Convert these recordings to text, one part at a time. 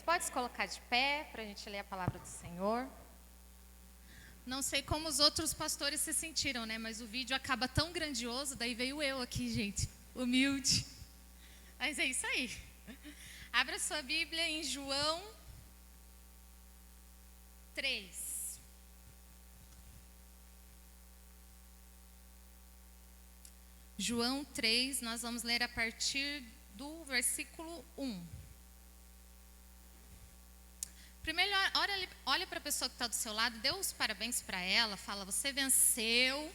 pode se colocar de pé para a gente ler a palavra do Senhor. Não sei como os outros pastores se sentiram, né? Mas o vídeo acaba tão grandioso, daí veio eu aqui, gente, humilde. Mas é isso aí. Abra sua Bíblia em João 3. João 3, nós vamos ler a partir do versículo 1. Primeiro, olha para a pessoa que está do seu lado, dê os parabéns para ela, fala, você venceu,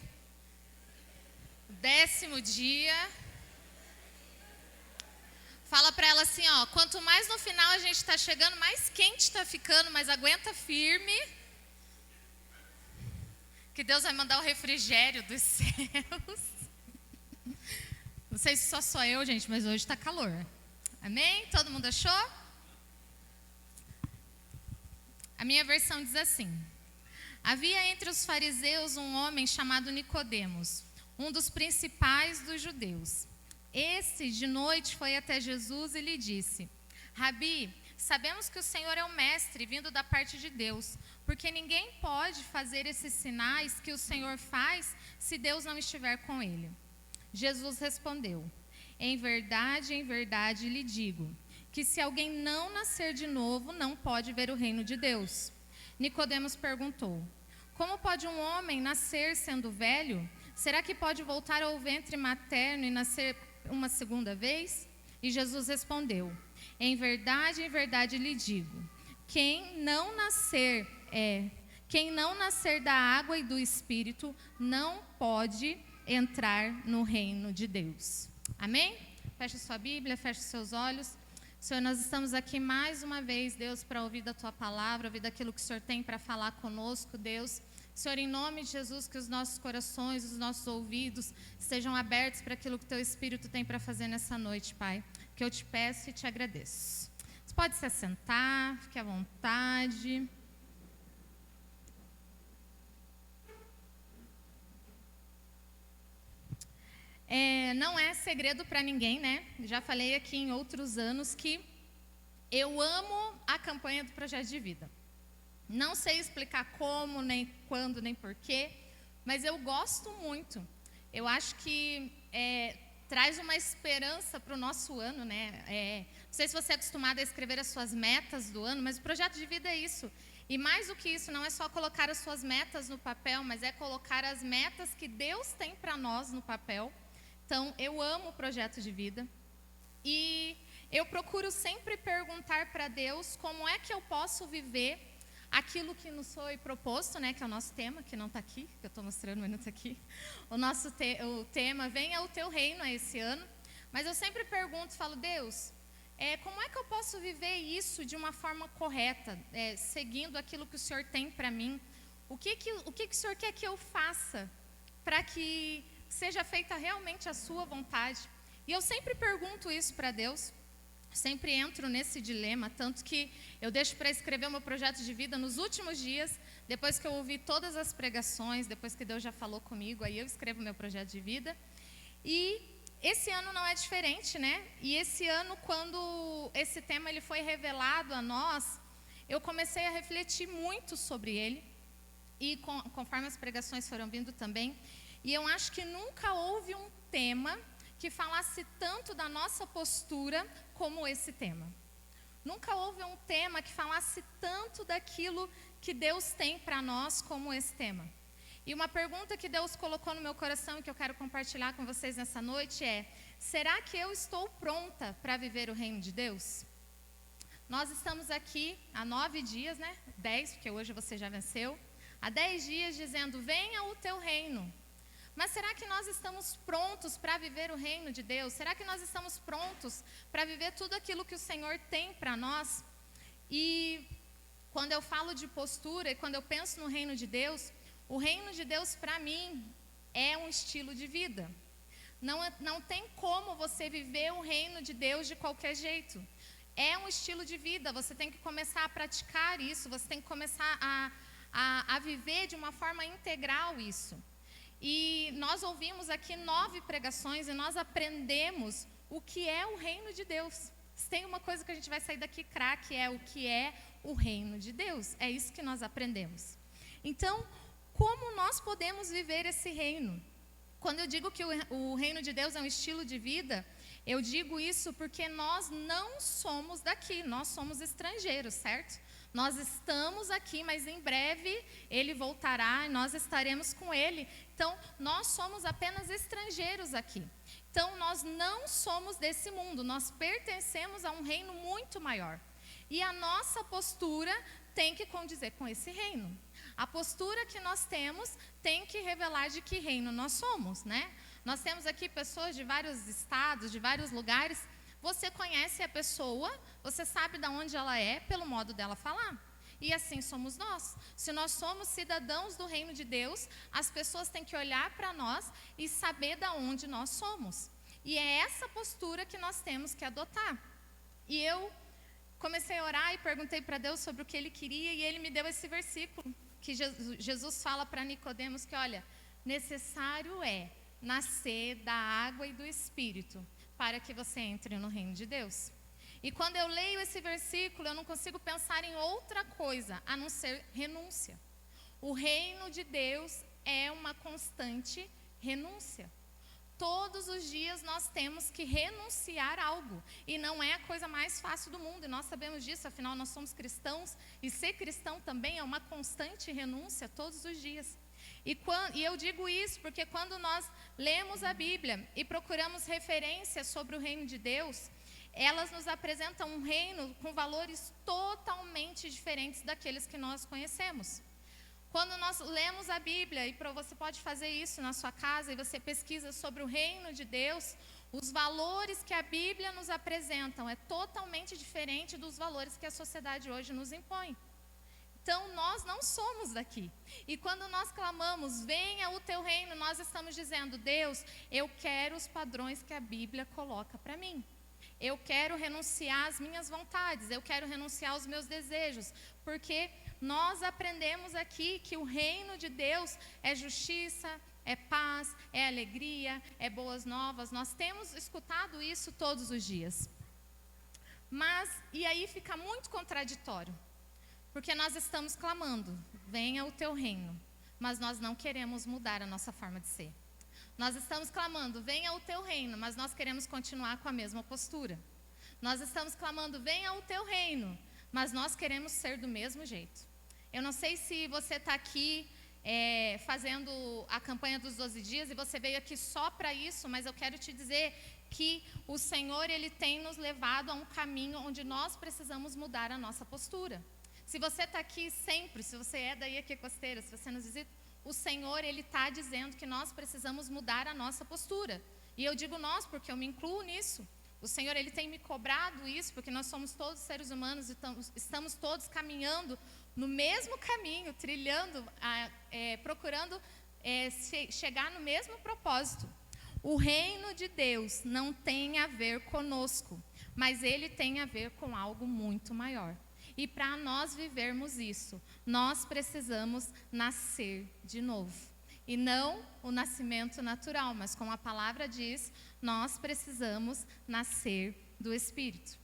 10º dia. Fala para ela assim, ó, quanto mais no final a gente está chegando, mais quente está ficando, mas aguenta firme, que Deus vai mandar o refrigério dos céus. Não sei se só sou eu, gente, mas hoje está calor. Amém? Todo mundo achou? A minha versão diz assim: havia entre os fariseus um homem chamado Nicodemos, um dos principais dos judeus. Esse, de noite, foi até Jesus e lhe disse: Rabi, sabemos que o Senhor é o mestre vindo da parte de Deus, porque ninguém pode fazer esses sinais que o Senhor faz se Deus não estiver com ele. Jesus respondeu: em verdade lhe digo, que se alguém não nascer de novo, não pode ver o reino de Deus. Nicodemos perguntou: como pode um homem nascer sendo velho? Será que pode voltar ao ventre materno e nascer uma segunda vez? E Jesus respondeu: em verdade lhe digo, quem não nascer da água e do Espírito não pode entrar no reino de Deus. Amém? Feche sua Bíblia, feche seus olhos. Senhor, nós estamos aqui mais uma vez, Deus, para ouvir da Tua palavra, ouvir daquilo que o Senhor tem para falar conosco, Deus. Senhor, em nome de Jesus, que os nossos corações, os nossos ouvidos sejam abertos para aquilo que Teu Espírito tem para fazer nessa noite, Pai. Que eu te peço e te agradeço. Você pode se assentar, fique à vontade. Não é segredo para ninguém, né? Já falei aqui em outros anos que eu amo a campanha do Projeto de Vida. Não sei explicar como, nem quando, nem porquê, mas eu gosto muito. Eu acho que traz uma esperança para o nosso ano, né? Não sei se você é acostumado a escrever as suas metas do ano, mas o Projeto de Vida é isso. E mais do que isso, não é só colocar as suas metas no papel, mas é colocar as metas que Deus tem para nós no papel. Então, eu amo o Projeto de Vida e eu procuro sempre perguntar para Deus como é que eu posso viver aquilo que nos foi proposto, né, que é o nosso tema, que não está aqui, que eu estou mostrando, mas não está aqui. O tema, venha o teu reino esse ano. Mas eu sempre pergunto, falo, Deus, como é que eu posso viver isso de uma forma correta, seguindo aquilo que o Senhor tem para mim? O que o Senhor quer que eu faça para que seja feita realmente a sua vontade? E eu sempre pergunto isso para Deus, sempre entro nesse dilema, tanto que eu deixo para escrever o meu projeto de vida nos últimos dias, depois que eu ouvi todas as pregações, depois que Deus já falou comigo, aí eu escrevo o meu projeto de vida. E esse ano não é diferente, né? E esse ano, quando esse tema ele foi revelado a nós, eu comecei a refletir muito sobre ele, e conforme as pregações foram vindo também, e eu acho que nunca houve um tema que falasse tanto da nossa postura como esse tema. Nunca houve um tema que falasse tanto daquilo que Deus tem para nós como esse tema. E uma pergunta que Deus colocou no meu coração e que eu quero compartilhar com vocês nessa noite é: será que eu estou pronta para viver o reino de Deus? Nós estamos aqui há 9 dias, né? 10, porque hoje você já venceu. Há 10 dias dizendo, venha o teu reino. Mas será que nós estamos prontos para viver o reino de Deus? Será que nós estamos prontos para viver tudo aquilo que o Senhor tem para nós? E quando eu falo de postura e quando eu penso no reino de Deus, o reino de Deus para mim é um estilo de vida. Não tem como você viver o reino de Deus de qualquer jeito. É um estilo de vida, você tem que começar a praticar isso, você tem que começar a viver de uma forma integral isso. E nós ouvimos aqui 9 pregações e nós aprendemos o que é o reino de Deus. Se tem uma coisa que a gente vai sair daqui craque, é o que é o reino de Deus. É isso que nós aprendemos. Então, como nós podemos viver esse reino? Quando eu digo que o reino de Deus é um estilo de vida, eu digo isso porque nós não somos daqui, nós somos estrangeiros, certo? Nós estamos aqui, mas em breve ele voltará e nós estaremos com ele. Então, nós somos apenas estrangeiros aqui. Então, nós não somos desse mundo, nós pertencemos a um reino muito maior. E a nossa postura tem que condizer com esse reino. A postura que nós temos tem que revelar de que reino nós somos, né? Nós temos aqui pessoas de vários estados, de vários lugares. Você conhece a pessoa, você sabe de onde ela é pelo modo dela falar. E assim somos nós. Se nós somos cidadãos do reino de Deus, as pessoas têm que olhar para nós e saber de onde nós somos. E é essa postura que nós temos que adotar. E eu comecei a orar e perguntei para Deus sobre o que Ele queria, e Ele me deu esse versículo que Jesus fala para Nicodemos, que olha, necessário é nascer da água e do Espírito para que você entre no reino de Deus. E quando eu leio esse versículo, eu não consigo pensar em outra coisa a não ser renúncia. O reino de Deus é uma constante renúncia. Todos os dias nós temos que renunciar a algo. E não é a coisa mais fácil do mundo. E nós sabemos disso, afinal nós somos cristãos. E ser cristão também é uma constante renúncia todos os dias. E eu digo isso porque quando nós lemos a Bíblia e procuramos referências sobre o reino de Deus, elas nos apresentam um reino com valores totalmente diferentes daqueles que nós conhecemos. Quando nós lemos a Bíblia, e você pode fazer isso na sua casa, e você pesquisa sobre o reino de Deus, os valores que a Bíblia nos apresentam é totalmente diferente dos valores que a sociedade hoje nos impõe. Então, nós não somos daqui. E quando nós clamamos, venha o teu reino, nós estamos dizendo, Deus, eu quero os padrões que a Bíblia coloca para mim. Eu quero renunciar às minhas vontades, eu quero renunciar aos meus desejos, porque nós aprendemos aqui que o reino de Deus é justiça, é paz, é alegria, é boas novas. Nós temos escutado isso todos os dias. Mas, e aí fica muito contraditório, porque nós estamos clamando, venha o teu reino, mas nós não queremos mudar a nossa forma de ser. Nós estamos clamando, venha o teu reino, mas nós queremos continuar com a mesma postura. Nós estamos clamando, venha o teu reino, mas nós queremos ser do mesmo jeito. Eu não sei se você está aqui fazendo a campanha dos 12 dias e você veio aqui só para isso, mas eu quero te dizer que o Senhor, Ele tem nos levado a um caminho onde nós precisamos mudar a nossa postura. Se você está aqui sempre, se você é da IEQ Costeira, se você nos visita, o Senhor, Ele está dizendo que nós precisamos mudar a nossa postura. E eu digo nós, porque eu me incluo nisso. O Senhor, Ele tem me cobrado isso, porque nós somos todos seres humanos e estamos todos caminhando no mesmo caminho, trilhando, procurando chegar no mesmo propósito. O reino de Deus não tem a ver conosco, mas ele tem a ver com algo muito maior. E para nós vivermos isso, nós precisamos nascer de novo. E não o nascimento natural, mas como a palavra diz, nós precisamos nascer do Espírito.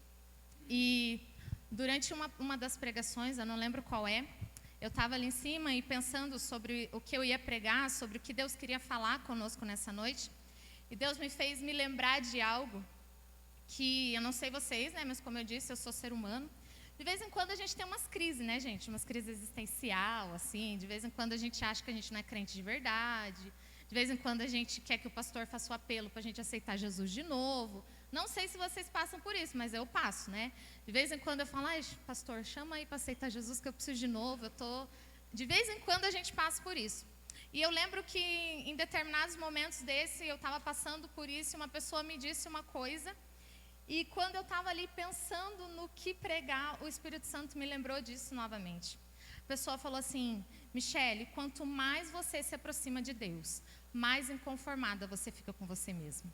E durante uma das pregações, eu não lembro qual eu estava ali em cima e pensando sobre o que eu ia pregar, sobre o que Deus queria falar conosco nessa noite. E Deus me fez me lembrar de algo que, eu não sei vocês, né, mas como eu disse, eu sou ser humano. De vez em quando a gente tem umas crises, né, gente? Umas crises existencial, assim. De vez em quando a gente acha que a gente não é crente de verdade. De vez em quando a gente quer que o pastor faça o apelo para a gente aceitar Jesus de novo. Não sei se vocês passam por isso, mas eu passo, né? De vez em quando eu falo, ai, pastor, chama aí para aceitar Jesus que eu preciso de novo. De vez em quando a gente passa por isso. E eu lembro que em determinados momentos desse, eu estava passando por isso e uma pessoa me disse uma coisa. E quando eu estava ali pensando no que pregar, o Espírito Santo me lembrou disso novamente. A pessoa falou assim, Michele, quanto mais você se aproxima de Deus, mais inconformada você fica com você mesmo.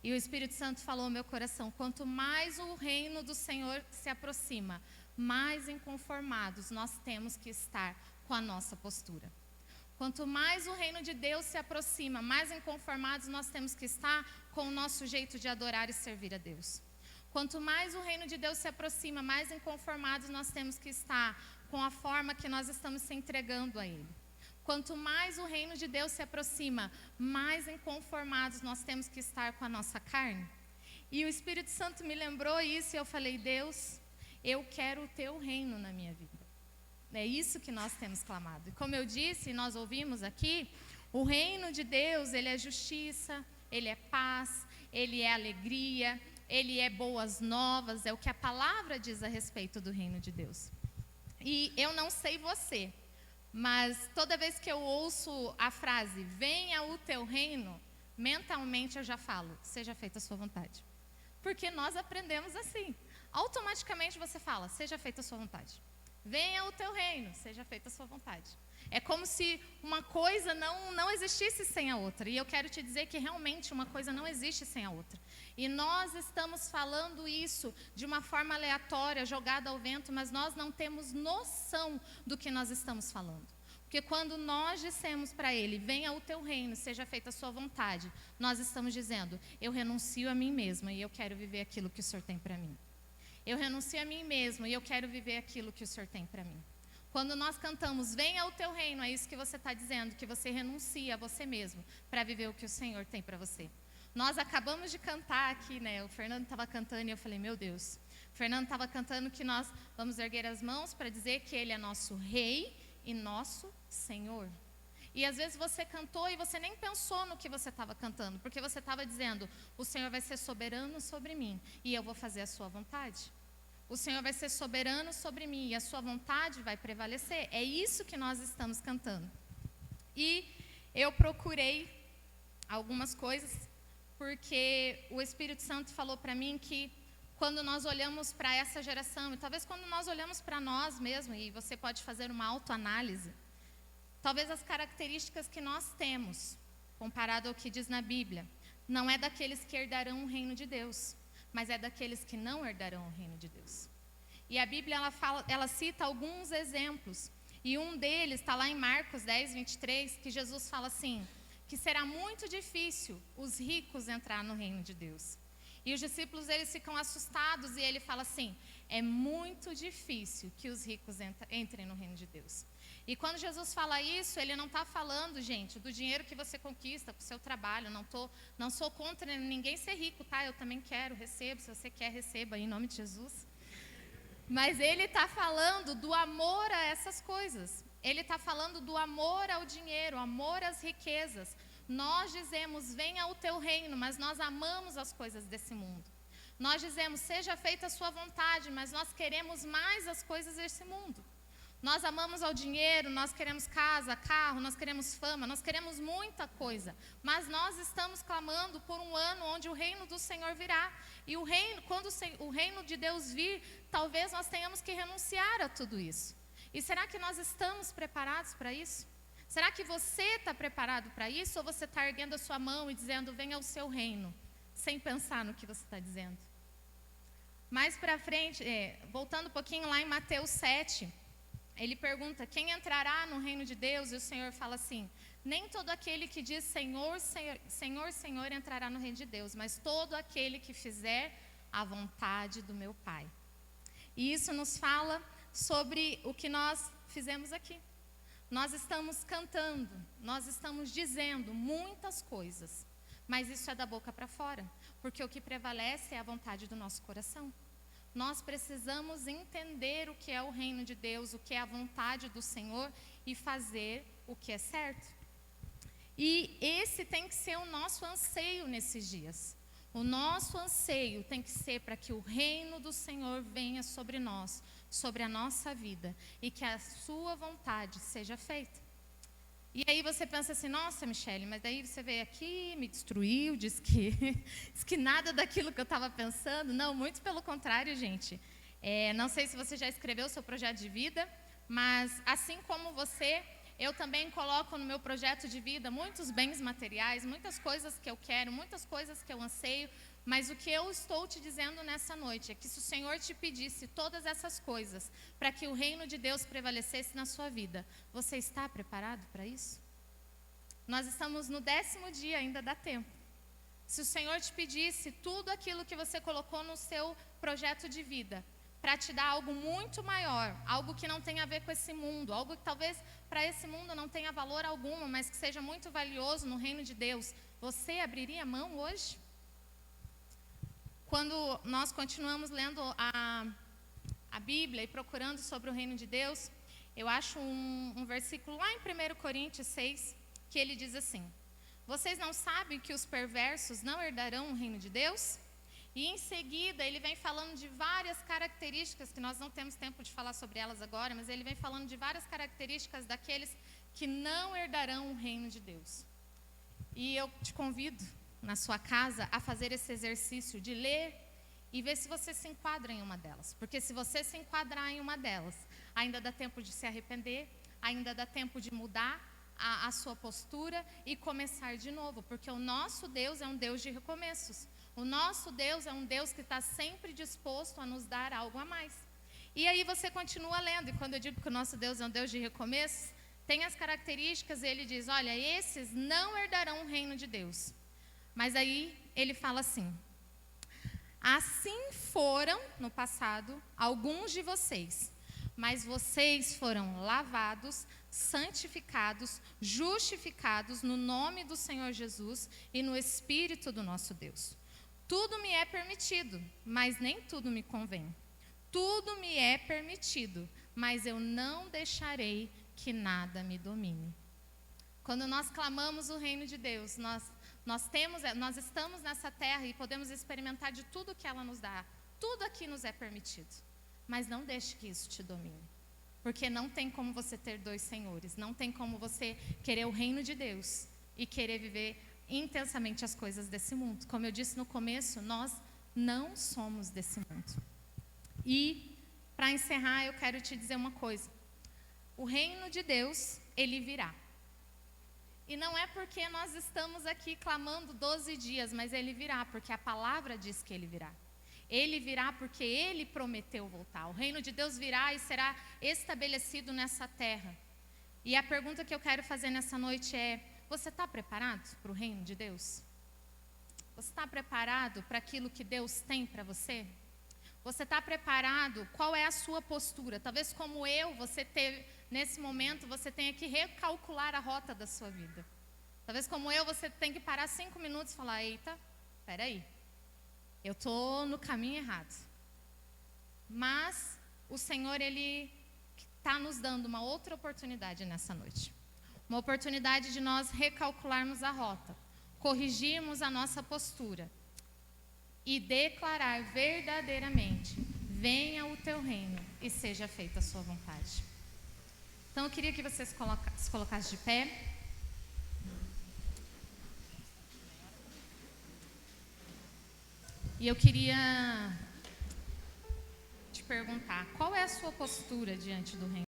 E o Espírito Santo falou ao meu coração, quanto mais o reino do Senhor se aproxima, mais inconformados nós temos que estar com a nossa postura. Quanto mais o reino de Deus se aproxima, mais inconformados nós temos que estar com o nosso jeito de adorar e servir a Deus. Quanto mais o reino de Deus se aproxima, mais inconformados nós temos que estar com a forma que nós estamos se entregando a Ele. Quanto mais o reino de Deus se aproxima, mais inconformados nós temos que estar com a nossa carne. E o Espírito Santo me lembrou isso e eu falei, Deus, eu quero o teu reino na minha vida. É isso que nós temos clamado. E como eu disse, nós ouvimos aqui, o reino de Deus, ele é justiça, ele é paz, ele é alegria, ele é boas novas, é o que a palavra diz a respeito do reino de Deus. E eu não sei você, mas toda vez que eu ouço a frase, venha o teu reino, mentalmente eu já falo, seja feita a sua vontade. Porque nós aprendemos assim. Automaticamente você fala, seja feita a sua vontade. Venha o teu reino, seja feita a sua vontade. É como se uma coisa não existisse sem a outra. E eu quero te dizer que realmente uma coisa não existe sem a outra. E nós estamos falando isso de uma forma aleatória, jogada ao vento, mas nós não temos noção do que nós estamos falando. Porque quando nós dissemos para Ele, venha o teu reino, seja feita a sua vontade, nós estamos dizendo, eu renuncio a mim mesma e eu quero viver aquilo que o Senhor tem para mim. Eu renuncio a mim mesma e eu quero viver aquilo que o Senhor tem para mim. Quando nós cantamos, venha o teu reino, é isso que você está dizendo, que você renuncia a você mesmo para viver o que o Senhor tem para você. Nós acabamos de cantar aqui, né? O Fernando estava cantando e eu falei, meu Deus. O Fernando estava cantando que nós vamos erguer as mãos para dizer que Ele é nosso Rei e nosso Senhor. E às vezes você cantou e você nem pensou no que você estava cantando, porque você estava dizendo, o Senhor vai ser soberano sobre mim e eu vou fazer a sua vontade. O Senhor vai ser soberano sobre mim e a sua vontade vai prevalecer. É isso que nós estamos cantando. E eu procurei algumas coisas, porque o Espírito Santo falou para mim que quando nós olhamos para essa geração, e talvez quando nós olhamos para nós mesmos, e você pode fazer uma autoanálise, talvez as características que nós temos, comparado ao que diz na Bíblia, não é daqueles que herdarão o reino de Deus, mas é daqueles que não herdarão o reino de Deus. E a Bíblia, ela cita alguns exemplos, e um deles está lá em Marcos 10, 23, que Jesus fala assim, que será muito difícil os ricos entrar no reino de Deus. E os discípulos, eles ficam assustados, e ele fala assim, é muito difícil que os ricos entrem no reino de Deus. E quando Jesus fala isso, ele não está falando, gente, do dinheiro que você conquista com o seu trabalho. Não sou contra ninguém ser rico, tá? Eu também quero, recebo. Se você quer, receba, em nome de Jesus. Mas ele está falando do amor a essas coisas. Ele está falando do amor ao dinheiro, amor às riquezas. Nós dizemos, venha o teu reino, mas nós amamos as coisas desse mundo. Nós dizemos, seja feita a sua vontade, mas nós queremos mais as coisas desse mundo. Nós amamos ao dinheiro, nós queremos casa, carro, nós queremos fama, nós queremos muita coisa. Mas nós estamos clamando por um ano onde o reino do Senhor virá. E quando o reino de Deus vir, talvez nós tenhamos que renunciar a tudo isso. E será que nós estamos preparados para isso? Será que você está preparado para isso? Ou você está erguendo a sua mão e dizendo, venha o seu reino, sem pensar no que você está dizendo? Mais para frente, voltando um pouquinho lá em Mateus 7, ele pergunta, quem entrará no reino de Deus? E o Senhor fala assim, nem todo aquele que diz Senhor, Senhor, Senhor, Senhor entrará no reino de Deus, mas todo aquele que fizer a vontade do meu Pai. E isso nos fala sobre o que nós fizemos aqui. Nós estamos cantando, nós estamos dizendo muitas coisas, mas isso é da boca para fora, porque o que prevalece é a vontade do nosso coração. Nós precisamos entender o que é o reino de Deus, o que é a vontade do Senhor e fazer o que é certo. E esse tem que ser o nosso anseio nesses dias. O nosso anseio tem que ser para que o reino do Senhor venha sobre nós, sobre a nossa vida, e que a sua vontade seja feita. E aí você pensa assim, nossa, Michele, mas daí você veio aqui, me destruiu, diz que nada daquilo que eu estava pensando. Não, muito pelo contrário, gente. Não sei se você já escreveu o seu projeto de vida, mas assim como você, eu também coloco no meu projeto de vida muitos bens materiais, muitas coisas que eu quero, muitas coisas que eu anseio, mas o que eu estou te dizendo nessa noite é que se o Senhor te pedisse todas essas coisas para que o reino de Deus prevalecesse na sua vida, você está preparado para isso? Nós estamos no 10º dia, ainda dá tempo. Se o Senhor te pedisse tudo aquilo que você colocou no seu projeto de vida, para te dar algo muito maior, algo que não tem a ver com esse mundo, algo que talvez para esse mundo não tenha valor algum, mas que seja muito valioso no reino de Deus, você abriria mão hoje? Quando nós continuamos lendo a Bíblia e procurando sobre o reino de Deus, eu acho um versículo lá em 1 Coríntios 6, que ele diz assim: vocês não sabem que os perversos não herdarão o reino de Deus? E em seguida ele vem falando de várias características, que nós não temos tempo de falar sobre elas agora, mas ele vem falando de várias características daqueles que não herdarão o reino de Deus. E eu te convido, na sua casa, a fazer esse exercício de ler e ver se você se enquadra em uma delas. Porque se você se enquadrar em uma delas, ainda dá tempo de se arrepender, ainda dá tempo de mudar a sua postura e começar de novo. Porque o nosso Deus é um Deus de recomeços. O nosso Deus é um Deus que está sempre disposto a nos dar algo a mais. E aí você continua lendo, e quando eu digo que o nosso Deus é um Deus de recomeços, tem as características, e ele diz, olha, esses não herdarão o reino de Deus. Mas aí ele fala assim: assim foram, no passado, alguns de vocês, mas vocês foram lavados, santificados, justificados no nome do Senhor Jesus e no Espírito do nosso Deus. Tudo me é permitido, mas nem tudo me convém. Tudo me é permitido, mas eu não deixarei que nada me domine. Quando nós clamamos o reino de Deus, nós estamos nessa terra e podemos experimentar de tudo que ela nos dá. Tudo aqui nos é permitido, mas não deixe que isso te domine. Porque não tem como você ter dois senhores, não tem como você querer o reino de Deus e querer viver intensamente as coisas desse mundo. Como eu disse no começo, nós não somos desse mundo. E, para encerrar, eu quero te dizer uma coisa. O reino de Deus, ele virá. E não é porque nós estamos aqui clamando 12 dias, mas ele virá, porque a palavra diz que ele virá. Ele virá porque ele prometeu voltar. O reino de Deus virá e será estabelecido nessa terra. E a pergunta que eu quero fazer nessa noite é: você está preparado para o reino de Deus? Você está preparado para aquilo que Deus tem para você? Você está preparado? Qual é a sua postura? Talvez como eu, você teve, nesse momento, você tenha que recalcular a rota da sua vida. Talvez como eu, você tenha que parar 5 minutos e falar: eita, peraí, eu estou no caminho errado. Mas o Senhor, ele está nos dando uma outra oportunidade nessa noite. Uma oportunidade de nós recalcularmos a rota, corrigirmos a nossa postura e declarar verdadeiramente: venha o teu reino e seja feita a sua vontade. Então eu queria que vocês se colocassem de pé. E eu queria te perguntar: qual é a sua postura diante do reino?